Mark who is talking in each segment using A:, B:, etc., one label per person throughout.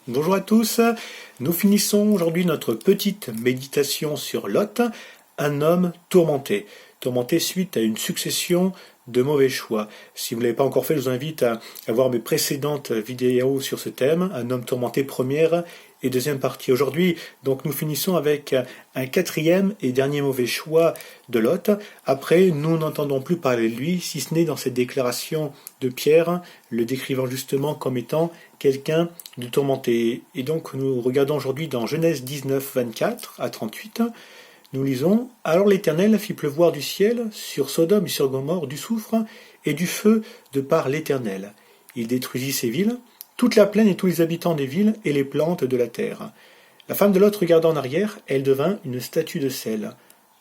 A: Bonjour à tous, nous finissons aujourd'hui notre petite méditation sur Lot, un homme tourmenté. Tourmenté suite à une succession de mauvais choix. Si vous ne l'avez pas encore fait, je vous invite à voir mes précédentes vidéos sur ce thème, un homme tourmenté première et deuxième partie. Aujourd'hui, donc nous finissons avec un quatrième et dernier mauvais choix de Lot. Après, nous n'entendons plus parler de lui, si ce n'est dans cette déclaration de Pierre, le décrivant justement comme étant quelqu'un de tourmenté. Et donc nous regardons aujourd'hui dans Genèse 19, 24 à 38. Nous lisons « Alors l'Éternel fit pleuvoir du ciel sur Sodome et sur Gomorrhe du soufre et du feu de par l'Éternel. Il détruisit ces villes, toute la plaine et tous les habitants des villes et les plantes de la terre. La femme de Lot regarda en arrière, elle devint une statue de sel.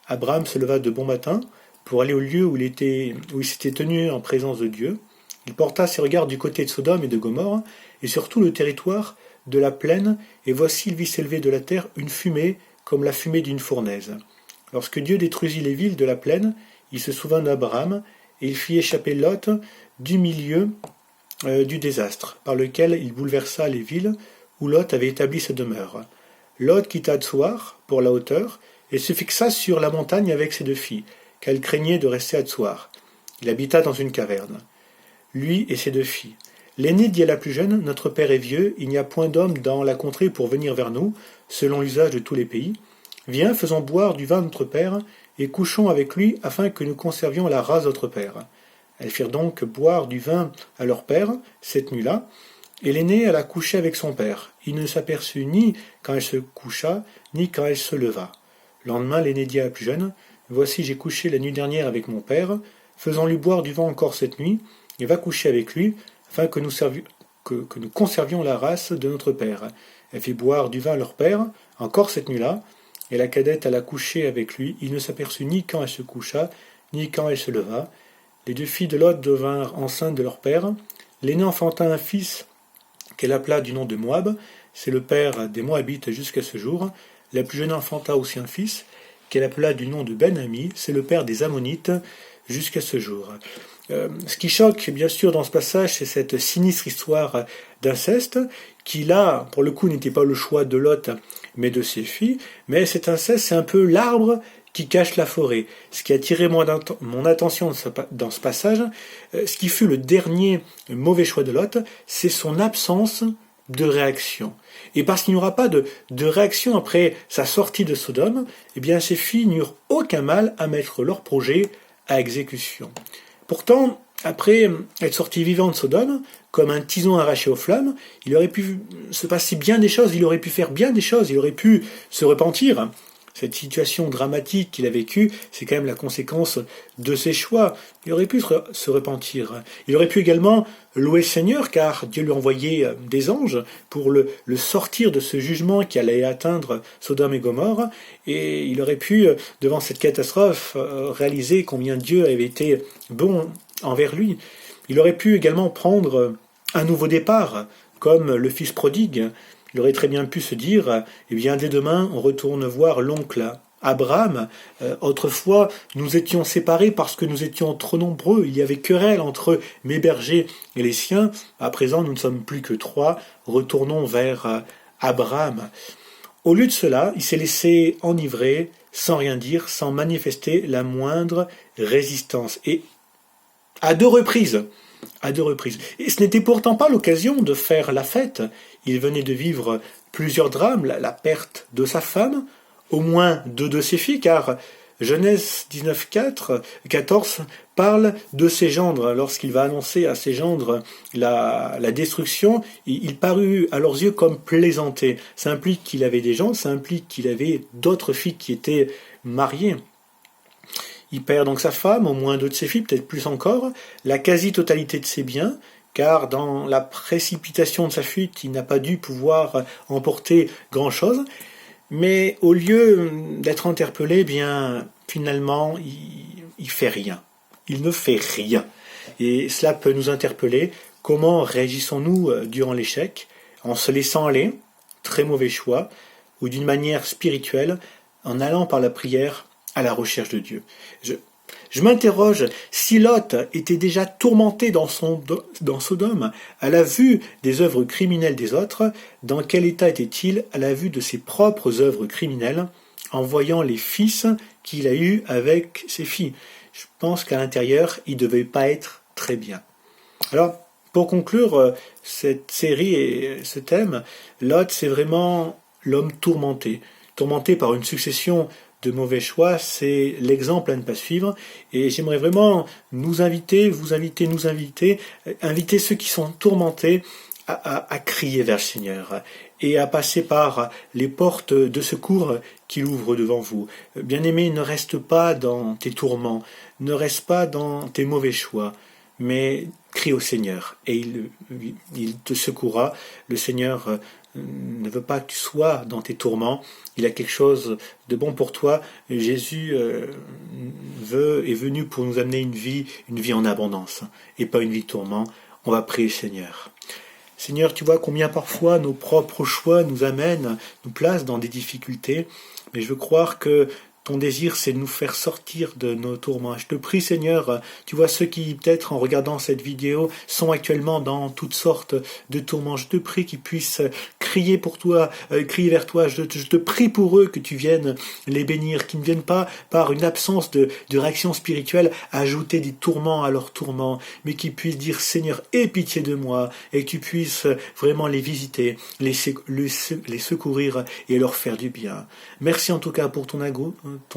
A: Abraham se leva de bon matin pour aller au lieu où il s'était tenu en présence de Dieu. Il porta ses regards du côté de Sodome et de Gomorrhe et sur tout le territoire de la plaine, et voici il vit s'élever de la terre une fumée comme la fumée d'une fournaise. Lorsque Dieu détruisit les villes de la plaine, il se souvint d'Abraham, et il fit échapper Lot du milieu du désastre, par lequel il bouleversa les villes où Lot avait établi sa demeure. Lot quitta Tsoar pour la hauteur, et se fixa sur la montagne avec ses deux filles, qu'elle craignait de rester à Tsoar. Il habita dans une caverne, lui et ses deux filles. L'aîné dit à la plus jeune, « Notre père est vieux, il n'y a point d'homme dans la contrée pour venir vers nous, selon l'usage de tous les pays. Viens, faisons boire du vin à notre père, et couchons avec lui, afin que nous conservions la race de notre père. » Elles firent donc boire du vin à leur père, cette nuit-là, et l'aînée alla coucher avec son père. Il ne s'aperçut ni quand elle se coucha, ni quand elle se leva. Le lendemain, l'aîné dit à la plus jeune, « Voici, j'ai couché la nuit dernière avec mon père, faisons-lui boire du vin encore cette nuit, et va coucher avec lui, afin que nous conservions la race de notre père. » Elle fit boire du vin à leur père, encore cette nuit-là, et la cadette alla coucher avec lui. Il ne s'aperçut ni quand elle se coucha, ni quand elle se leva. Les deux filles de Lot devinrent enceintes de leur père. L'aînée enfanta un fils qu'elle appela du nom de Moab. C'est le père des Moabites jusqu'à ce jour. La plus jeune enfanta aussi un fils qu'elle appela du nom de Ben-Ami. C'est le père des Ammonites jusqu'à ce jour. Ce qui choque, bien sûr, dans ce passage, c'est cette sinistre histoire d'inceste, qui là, pour le coup, n'était pas le choix de Lot, mais de ses filles. Mais cet inceste, c'est un peu l'arbre qui cache la forêt. Ce qui a attiré mon attention dans ce passage, ce qui fut le dernier mauvais choix de Lot, c'est son absence de réaction. Et parce qu'il n'y aura pas de réaction après sa sortie de Sodome, eh bien ces filles n'eurent aucun mal à mettre leur projet à exécution. Pourtant, après être sorti vivant de Sodome, comme un tison arraché aux flammes, il aurait pu se passer bien des choses, il aurait pu faire bien des choses, il aurait pu se repentir. Cette situation dramatique qu'il a vécue, c'est quand même la conséquence de ses choix. Il aurait pu se repentir. Il aurait pu également louer le Seigneur, car Dieu lui a envoyé des anges pour le sortir de ce jugement qui allait atteindre Sodome et Gomorrhe. Et il aurait pu, devant cette catastrophe, réaliser combien Dieu avait été bon envers lui. Il aurait pu également prendre un nouveau départ, comme le fils prodigue. Il aurait très bien pu se dire, eh bien, dès demain, on retourne voir l'oncle Abraham. Autrefois, nous étions séparés parce que nous étions trop nombreux. Il y avait querelle entre mes bergers et les siens. À présent, nous ne sommes plus que 3. Retournons vers Abraham. Au lieu de cela, il s'est laissé enivrer, sans rien dire, sans manifester la moindre résistance. Et à deux reprises. Et ce n'était pourtant pas l'occasion de faire la fête. Il venait de vivre plusieurs drames, la perte de sa femme, au moins deux de ses filles, car Genèse 19, 14 parle de ses gendres. Lorsqu'il va annoncer à ses gendres la destruction, il parut à leurs yeux comme plaisanter. Ça implique qu'il avait des gendres, ça implique qu'il avait d'autres filles qui étaient mariées. Il perd donc sa femme, au moins deux de ses filles, peut-être plus encore, la quasi-totalité de ses biens, car dans la précipitation de sa fuite, il n'a pas dû pouvoir emporter grand-chose. Mais au lieu d'être interpellé, eh bien, finalement, il fait rien. Il ne fait rien. Et cela peut nous interpeller. Comment réagissons-nous durant l'échec? En se laissant aller, très mauvais choix, ou d'une manière spirituelle, en allant par la prière à la recherche de Dieu. Je m'interroge, si Lot était déjà tourmenté dans Sodome à la vue des œuvres criminelles des autres, dans quel état était-il à la vue de ses propres œuvres criminelles, en voyant les fils qu'il a eus avec ses filles? Je pense qu'à l'intérieur, il ne devait pas être très bien. Alors, pour conclure cette série et ce thème, Lot, c'est vraiment l'homme tourmenté par une succession de mauvais choix, c'est l'exemple à ne pas suivre. Et j'aimerais vraiment nous inviter, inviter ceux qui sont tourmentés à crier vers le Seigneur et à passer par les portes de secours qu'il ouvre devant vous. Bien-aimé, ne reste pas dans tes tourments, ne reste pas dans tes mauvais choix, mais crie au Seigneur et il te secourra. Le Seigneur ne veut pas que tu sois dans tes tourments. Il a quelque chose de bon pour toi. Jésus est venu pour nous amener une vie en abondance et pas une vie de tourment. On va prier le Seigneur. Seigneur, tu vois combien parfois nos propres choix nous amènent, nous placent dans des difficultés, mais je veux croire que ton désir, c'est de nous faire sortir de nos tourments. Je te prie, Seigneur, tu vois ceux qui, peut-être en regardant cette vidéo, sont actuellement dans toutes sortes de tourments. Je te prie qu'ils puissent crier pour toi, crier vers toi. Je te prie pour eux que tu viennes les bénir, qu'ils ne viennent pas, par une absence de réaction spirituelle, ajouter des tourments à leurs tourments, mais qu'ils puissent dire, Seigneur, aie pitié de moi, et que tu puisses vraiment les visiter, les secourir et leur faire du bien. Merci en tout cas pour ton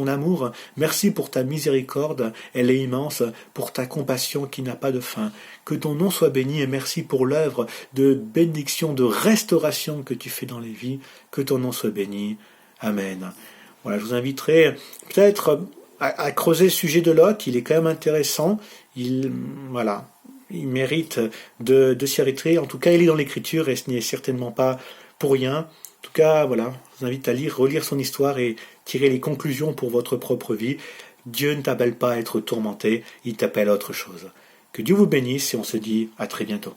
A: amour, merci pour ta miséricorde, elle est immense, pour ta compassion qui n'a pas de fin. Que ton nom soit béni et merci pour l'œuvre de bénédiction, de restauration que tu fais dans les vies. Que ton nom soit béni. Amen. Voilà, je vous inviterai peut-être à creuser le sujet de Lot, il est quand même intéressant, il mérite de s'y arrêter. En tout cas, il est dans l'Écriture et ce n'est certainement pas pour rien. En tout cas, voilà, je vous invite à relire son histoire et tirer les conclusions pour votre propre vie. Dieu ne t'appelle pas à être tourmenté, il t'appelle à autre chose. Que Dieu vous bénisse et on se dit à très bientôt.